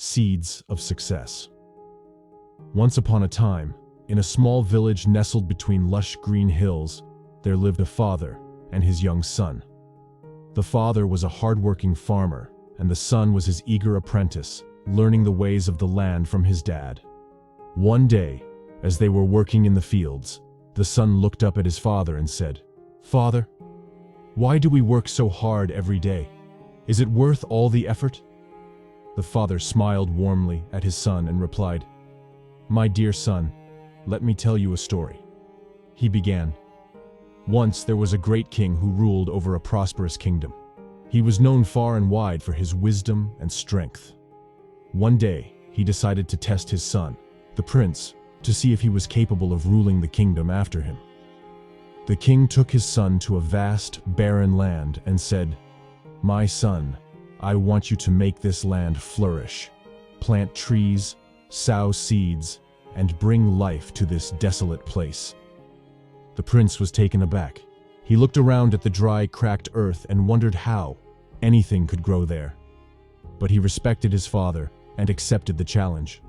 Seeds of Success. Once upon a time, in a small village nestled between lush green hills, there lived a father and his young son. The father was a hardworking farmer, and the son was his eager apprentice, learning the ways of the land from his dad. One day, as they were working in the fields, the son looked up at his father and said, "Father, why do we work so hard every day? Is it worth all the effort?" The father smiled warmly at his son and replied, "My dear son, let me tell you a story." He began, "Once there was a great king who ruled over a prosperous kingdom. He was known far and wide for his wisdom and strength. One day, he decided to test his son, the prince, to see if he was capable of ruling the kingdom after him. The king took his son to a vast, barren land and said, 'My son, I want you to make this land flourish. Plant trees, sow seeds, and bring life to this desolate place.' The prince was taken aback. He looked around at the dry, cracked earth and wondered how anything could grow there. But he respected his father and accepted the challenge.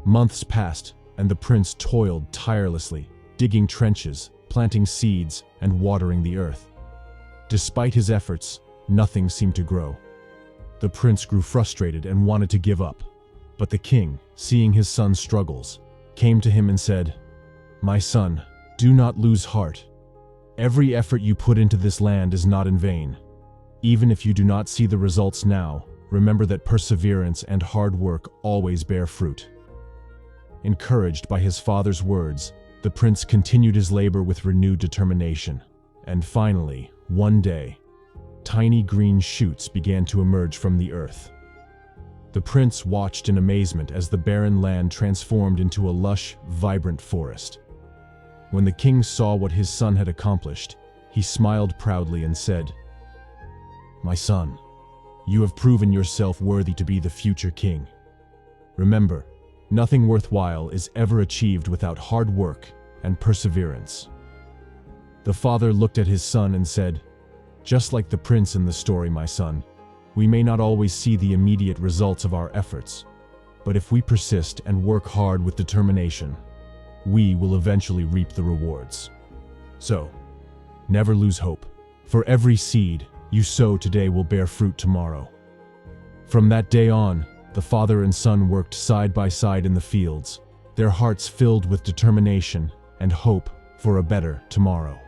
Months passed, and the prince toiled tirelessly, digging trenches, planting seeds, and watering the earth. Despite his efforts, nothing seemed to grow. The prince grew frustrated and wanted to give up. But the king, seeing his son's struggles, came to him and said, "My son, do not lose heart. Every effort you put into this land is not in vain. Even if you do not see the results now, remember that perseverance and hard work always bear fruit." Encouraged by his father's words, the prince continued his labor with renewed determination. And finally, one day, tiny green shoots began to emerge from the earth. The prince watched in amazement as the barren land transformed into a lush, vibrant forest. When the king saw what his son had accomplished, he smiled proudly and said, "My son, you have proven yourself worthy to be the future king. Remember, nothing worthwhile is ever achieved without hard work and perseverance." The father looked at his son and said, "Just like the prince in the story, my son, we may not always see the immediate results of our efforts, but if we persist and work hard with determination, we will eventually reap the rewards. So, never lose hope, for every seed you sow today will bear fruit tomorrow." From that day on, the father and son worked side by side in the fields, their hearts filled with determination and hope for a better tomorrow.